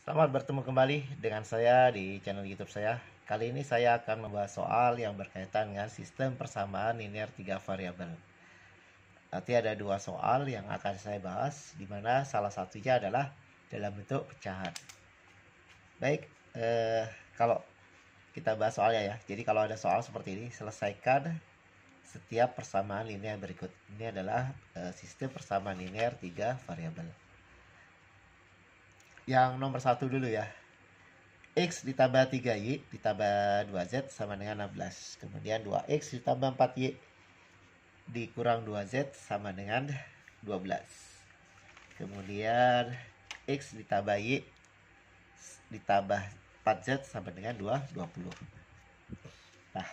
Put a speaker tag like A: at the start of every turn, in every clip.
A: Selamat bertemu kembali dengan saya di channel YouTube saya. Kali ini saya akan membahas soal yang berkaitan dengan sistem persamaan linear 3 variabel. Nanti ada dua soal yang akan saya bahas, di mana salah satunya adalah dalam bentuk pecahan. Baik, kalau kita bahas soalnya ya. Jadi kalau ada soal seperti ini, selesaikan setiap persamaan linear berikut. Ini adalah sistem persamaan linear 3 variabel. Yang nomor satu dulu ya. X ditambah 3Y ditambah 2Z sama dengan 16. Kemudian 2X ditambah 4Y dikurang 2Z sama dengan 12. Kemudian X ditambah Y ditambah 4Z sama dengan 20. Nah,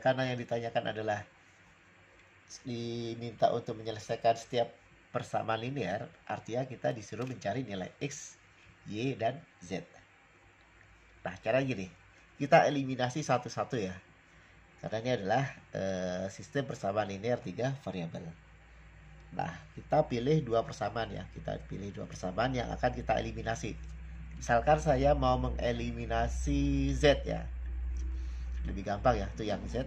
A: karena yang ditanyakan adalah diminta untuk menyelesaikan setiap persamaan linear, artinya kita disuruh mencari nilai X, Y, dan Z. Nah, cara gini, kita eliminasi satu-satu ya. Karena ini adalah sistem persamaan linear 3 variabel. Nah, kita pilih dua persamaan ya. Kita pilih dua persamaan yang akan kita eliminasi. Misalkan saya mau mengeliminasi Z ya. Lebih gampang ya, itu yang Z.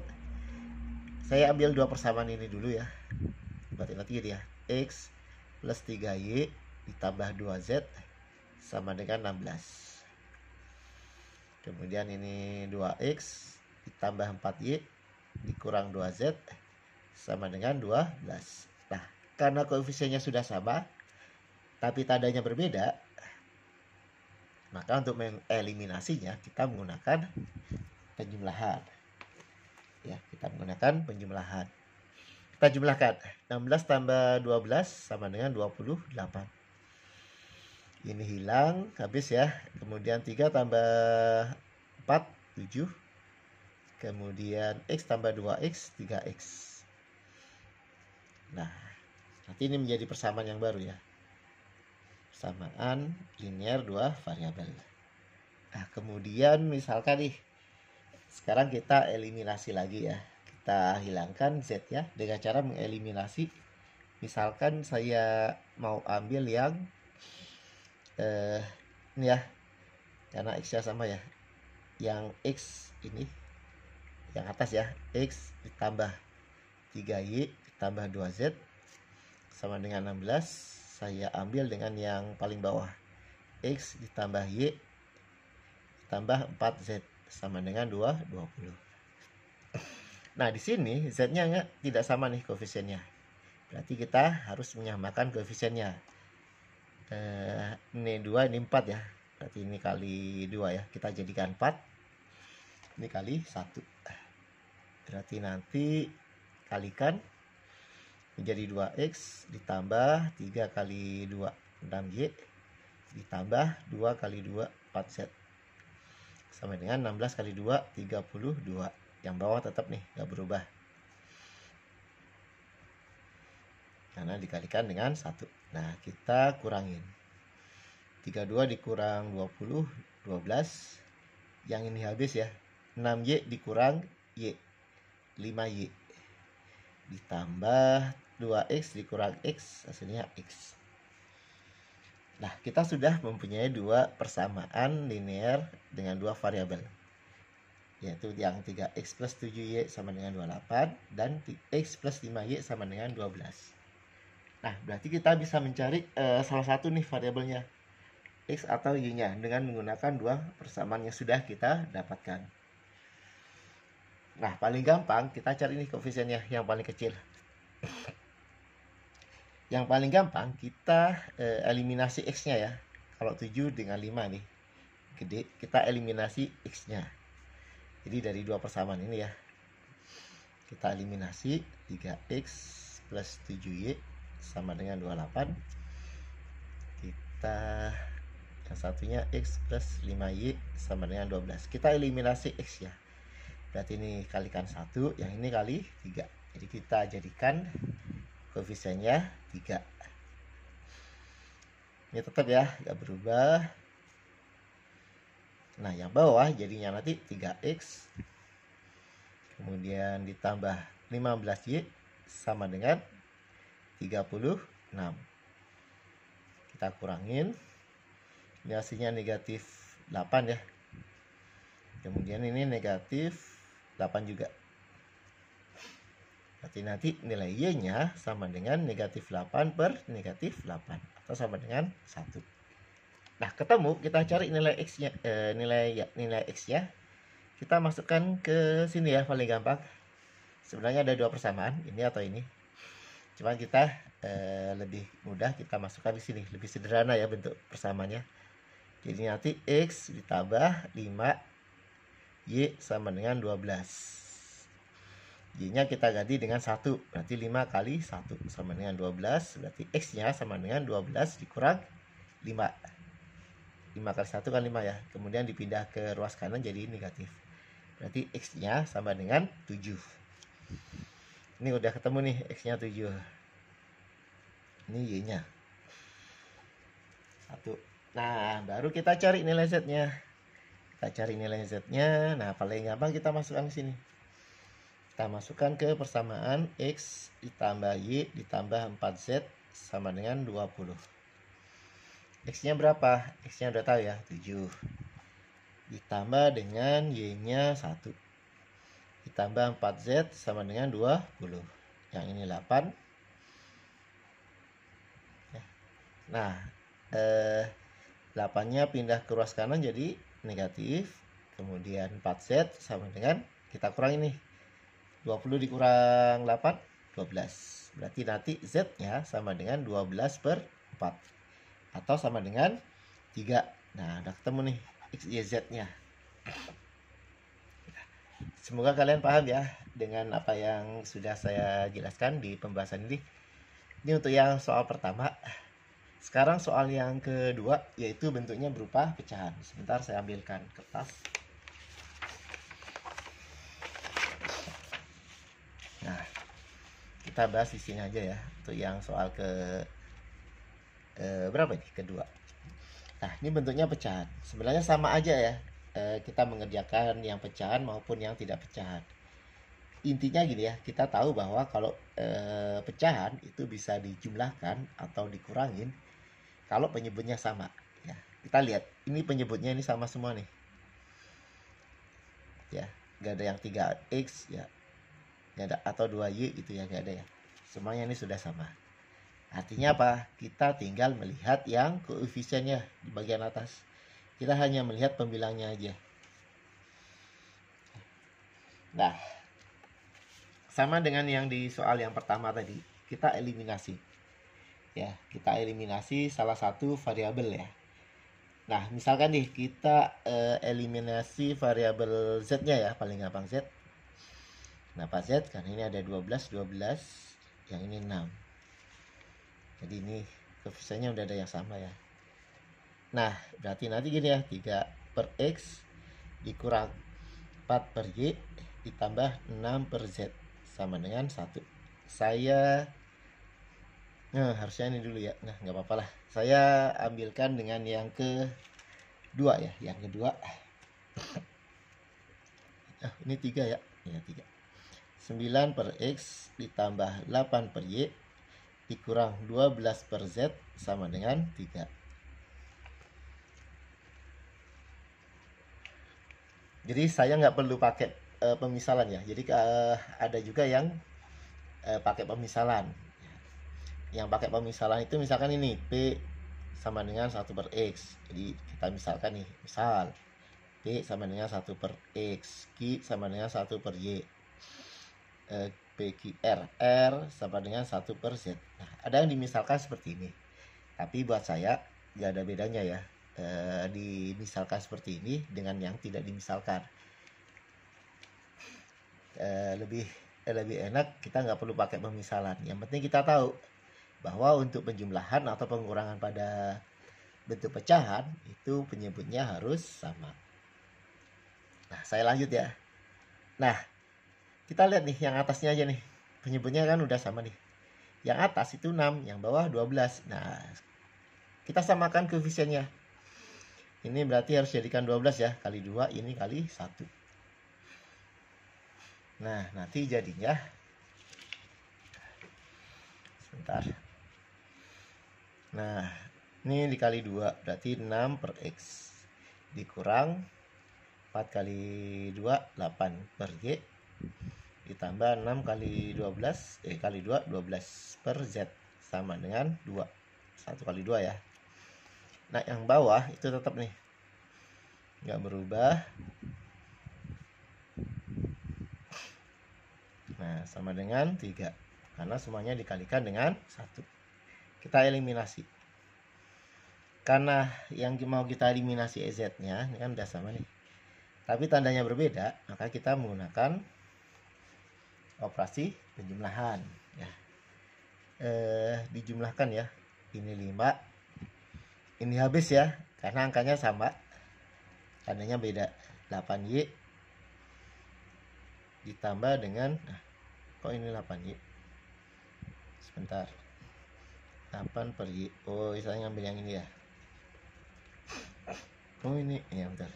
A: Saya ambil dua persamaan ini dulu ya. Berarti nanti ya, X plus 3Y ditambah 2Z sama dengan 16. Kemudian ini 2X ditambah 4Y dikurang 2Z sama dengan 12. Nah, karena koefisiennya sudah sama tapi tandanya berbeda, maka untuk mengeliminasinya kita menggunakan penjumlahan. Ya, kita menggunakan penjumlahan. Kita jumlahkan 16 tambah 12 sama dengan 28. Ini hilang, habis ya. Kemudian 3 tambah 4, 7. Kemudian X tambah 2X, 3X. Nah, nanti ini menjadi persamaan yang baru ya. Persamaan linear 2 variabel. Nah, kemudian misalkan nih, sekarang kita eliminasi lagi ya. Kita hilangkan Z ya, dengan cara mengeliminasi. Misalkan saya mau ambil yang ini ya, karena X nya sama ya, yang X ini yang atas ya, X ditambah 3Y ditambah 2Z sama dengan 16. Saya ambil dengan yang paling bawah, X ditambah Y ditambah 4Z sama dengan 20. Nah, di sini Z-nya tidak sama nih koefisiennya. Berarti kita harus menyamakan koefisiennya. Ini 2, ini 4 ya. Berarti ini kali 2 ya. Kita jadikan 4. Ini kali 1. Berarti nanti kalikan menjadi 2X ditambah 3 kali 2, 6Y ditambah 2 kali 2, 4Z sama dengan 16 kali 2, 32. Yang bawah tetap nih, gak berubah karena dikalikan dengan 1. Nah, kita kurangin 32 dikurang 20, 12. Yang ini habis ya, 6Y dikurang Y, 5Y ditambah 2X dikurang X, hasilnya X. Nah, kita sudah mempunyai dua persamaan linear dengan dua variabel, yaitu yang 3X plus 7Y sama dengan 28 dan X plus 5Y sama dengan 12. Nah, berarti kita bisa mencari salah satu nih variabelnya, X atau Y-nya, dengan menggunakan dua persamaan yang sudah kita dapatkan. Nah, paling gampang kita cari nih koefisiennya yang paling kecil. Yang paling gampang kita eliminasi X-nya ya. Kalau 7 dengan 5 nih gede, kita eliminasi X-nya. Jadi dari dua persamaan ini ya, kita eliminasi 3X plus 7Y sama dengan 28. Kita yang satunya X plus 5Y sama dengan 12. Kita eliminasi X ya. Berarti ini kalikan 1, yang ini kali 3. Jadi kita jadikan koefisiennya 3. Ini tetap ya, gak berubah. Nah, yang bawah jadinya nanti 3X kemudian ditambah 15Y sama dengan 36. Kita kurangin Ini hasilnya negatif 8 ya. Kemudian ini negatif 8 juga. Berarti nanti nilai Y-nya sama dengan negatif 8 per negatif 8. Atau sama dengan 1. Nah, ketemu, kita cari nilai X-nya. Nilai X-nya. Kita masukkan ke sini ya, paling gampang. Sebenarnya ada dua persamaan, ini atau ini. Cuma kita lebih mudah kita masukkan di sini. Lebih sederhana ya bentuk persamaannya. Jadi nanti X ditambah 5, Y sama dengan 12. Y-nya kita ganti dengan 1. Berarti 5 kali 1 sama dengan 12. Berarti X-nya sama dengan 12 dikurang 5. 5 kali 1 kan 5 ya. Kemudian dipindah ke ruas kanan jadi negatif. Berarti X-nya sama dengan 7. Ini udah ketemu nih X-nya 7. Ini Y-nya 1. Nah, baru kita cari nilai Z-nya. Kita cari nilai Z-nya. Nah, paling gampang kita masukkan ke sini. Kita masukkan ke persamaan X ditambah Y ditambah 4Z sama dengan 20. X-nya berapa? X-nya udah tahu ya, 7. Ditambah dengan Y-nya 1. Ditambah 4Z sama dengan 20. Yang ini 8. Nah, 8-nya pindah ke ruas kanan jadi negatif. Kemudian 4Z sama dengan, kita kurang ini. 20 dikurang 8, 12. Berarti nanti Z-nya sama dengan 12 per 4. Atau sama dengan 3. Nah, udah ketemu nih X, Y, Z-nya. Semoga kalian paham ya dengan apa yang sudah saya jelaskan di pembahasan ini. Ini untuk yang soal pertama. Sekarang soal yang kedua, yaitu bentuknya berupa pecahan. Sebentar saya ambilkan kertas. Nah, kita bahas di sini aja ya untuk yang soal berapa nih? Kedua. Nah, ini bentuknya pecahan. Sebenarnya sama aja ya. Kita mengerjakan yang pecahan maupun yang tidak pecahan. Intinya gini ya, kita tahu bahwa kalau pecahan itu bisa dijumlahkan atau dikurangin kalau penyebutnya sama. Ya, kita lihat, ini penyebutnya ini sama semua nih. Ya, nggak ada yang 3x ya, nggak ada, atau 2y gitu ya, nggak ada ya. Semuanya ini sudah sama. Artinya apa? Kita tinggal melihat yang koefisiennya di bagian atas. Kita hanya melihat pembilangnya aja. Nah, sama dengan yang di soal yang pertama tadi, kita eliminasi. Ya, kita eliminasi salah satu variabel ya. Nah, misalkan nih kita eliminasi variabel Z-nya ya, paling gampang Z. Kenapa Z? Karena ini ada 12, yang ini 6. Jadi ini koefisiennya udah ada yang sama ya. Nah, berarti nanti gini ya, 3 per X dikurang 4 per Y ditambah 6 per Z sama dengan 1. Saya harusnya ini dulu ya. Nah, nggak apa-apa lah. Saya ambilkan dengan yang kedua ya. Yang kedua. Ini 3 ya. Ya, 3. 9 per X ditambah 8 per Y dikurang 12 per Z sama dengan 3. Jadi saya nggak perlu pakai pemisalan ya. Jadi ada juga yang pakai pemisalan. Yang pakai pemisalan itu misalkan ini P sama dengan 1 per X. Jadi kita misalkan nih, misal P sama dengan 1 per X, Q sama dengan 1 per Y, PQR, R sama dengan 1 per Z. Nah, ada yang dimisalkan seperti ini. Tapi buat saya nggak ada bedanya ya. Dimisalkan seperti ini dengan yang tidak dimisalkan. Lebih enak kita nggak perlu pakai pemisalan. Yang penting kita tahu bahwa untuk penjumlahan atau pengurangan pada bentuk pecahan itu penyebutnya harus sama. Nah, saya lanjut ya. Nah, kita lihat nih yang atasnya aja nih. Penyebutnya kan udah sama nih. Yang atas itu 6, yang bawah 12. Nah, kita samakan koefisiennya. Ini berarti harus jadikan 12 ya, kali 2, ini kali 1. Nah, nanti jadinya, sebentar. Nah, Ini dikali 2 berarti 6 per X dikurang 4 kali 2 8 per Y ditambah 6 kali 12 kali 2 12 per Z sama dengan 2. 1 kali 2 ya. Nah yang bawah itu tetap nih nggak berubah. Nah sama dengan 3 karena semuanya dikalikan dengan 1. Kita eliminasi. Karena yang mau kita eliminasi EZ nya ini kan udah sama nih, tapi tandanya berbeda, maka kita menggunakan operasi penjumlahan ya. Dijumlahkan ya, ini 5 ini habis ya karena angkanya sama, tandanya beda. 8Y ditambah dengan kok ini 8Y, sebentar, 8 per Y. Oh saya ngambil yang ini ya. Oh ini ya bentar,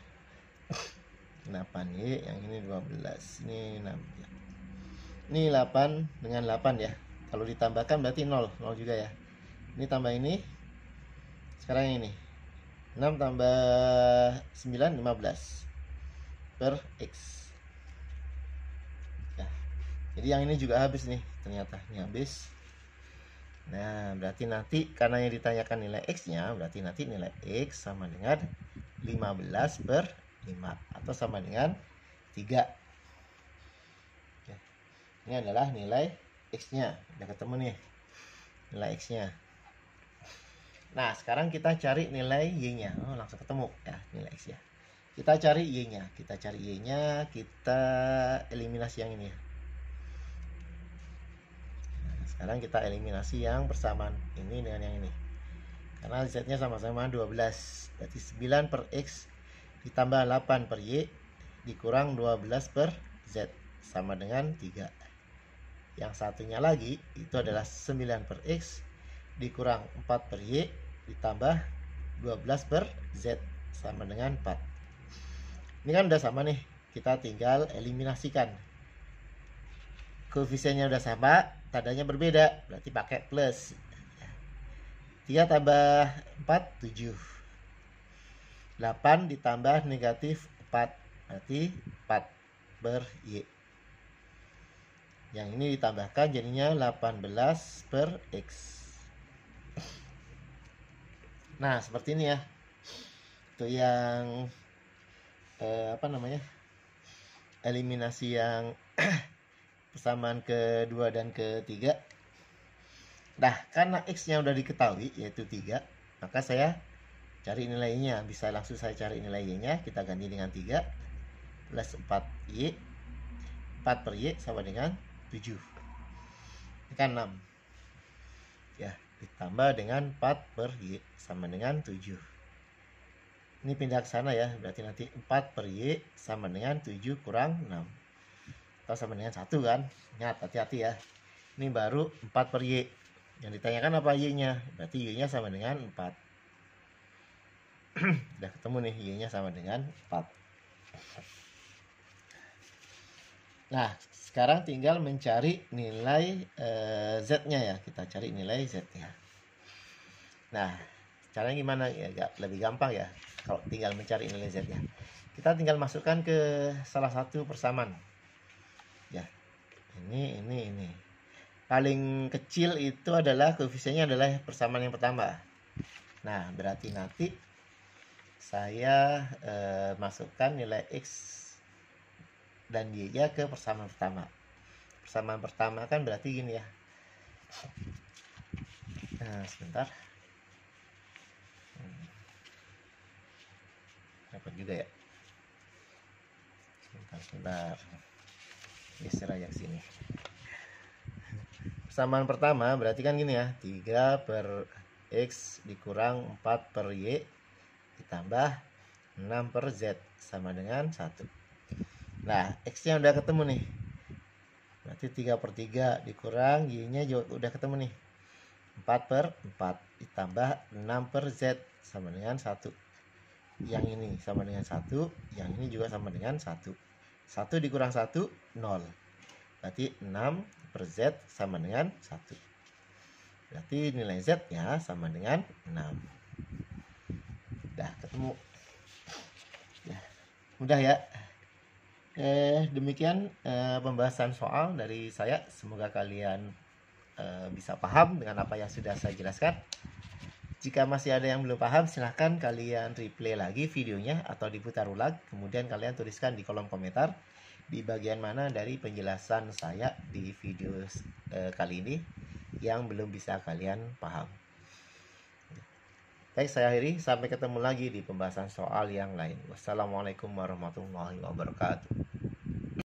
A: 8Y, yang ini 12, ini 6 ya. Ini 8 dengan 8 ya, kalau ditambahkan berarti 0 juga ya. Ini tambah ini, sekarang ini 6 tambah 9 15 per X ya. Jadi yang ini juga habis nih, ternyata ini habis. Nah berarti nanti karena yang ditanyakan nilai X nya, berarti nanti nilai X sama dengan 15 per 5 atau sama dengan 3 ya. Ini adalah nilai X nya, udah ketemu nih nilai X nya. Nah sekarang kita cari nilai Y nya. Oh langsung ketemu ya nilai X ya. Kita cari Y nya, kita eliminasi yang ini ya. Nah, sekarang kita eliminasi yang persamaan ini dengan yang ini, karena Z nya sama-sama 12, berarti 9 per X ditambah 8 per Y dikurang 12 per Z sama dengan 3. Yang satunya lagi itu adalah 9 per X dikurang 4 per Y ditambah 12 per Z sama dengan 4. Ini kan udah sama nih, kita tinggal eliminasikan. Koefisiennya udah sama, tandanya berbeda, berarti pakai plus. 3 tambah 4 7, 8 ditambah negatif 4 berarti 4 per Y. Yang ini ditambahkan jadinya 18 per X. Nah seperti ini ya, itu yang eliminasi yang persamaan kedua dan ketiga. Nah karena X nya udah diketahui yaitu 3, maka saya cari nilainya. Bisa langsung saya cari nilai Y nya, kita ganti dengan 3 plus 4Y, 4 per Y sama dengan 7, ini kan 6 ya, ditambah dengan 4 per Y sama dengan 7. Ini pindah ke sana ya, berarti nanti 4 per Y sama dengan 7 kurang 6 atau sama dengan 1 kan. Ingat, hati-hati ya, ini baru 4 per Y. Yang ditanyakan apa Y nya, berarti Y nya sama dengan 4. Udah ketemu nih, Y nya sama dengan 4. Nah sekarang tinggal mencari nilai Z nya ya, kita cari nilai Z nya. Nah caranya gimana ya, agak lebih gampang ya kalau tinggal mencari nilai Z nya. Kita tinggal masukkan ke salah satu persamaan ya, ini paling kecil itu adalah koefisiennya adalah persamaan yang pertama. Nah berarti nanti saya masukkan nilai X dan Y nya ke persamaan pertama. Persamaan pertama kan berarti gini ya. Nah sebentar, dapat juga ya, sebentar geser aja sini. Persamaan pertama berarti kan gini ya, 3 per X dikurang 4 per Y ditambah 6 per Z sama dengan 1. Nah X nya udah ketemu nih, berarti 3 per 3 dikurang Y nya juga udah ketemu nih, 4 per 4 ditambah 6 per Z sama dengan 1. Yang ini sama dengan 1, yang ini juga sama dengan 1. 1 dikurang 1 0, berarti 6 per Z sama dengan 1. Berarti nilai Z nya sama dengan 6. Ya, mudah ya. Demikian pembahasan soal dari saya. Semoga kalian bisa paham dengan apa yang sudah saya jelaskan. Jika masih ada yang belum paham, silahkan kalian replay lagi videonya atau diputar ulang. Kemudian kalian tuliskan di kolom komentar di bagian mana dari penjelasan saya di video kali ini yang belum bisa kalian paham. Baik, saya akhiri. Sampai ketemu lagi di pembahasan soal yang lain. Wassalamualaikum warahmatullahi wabarakatuh.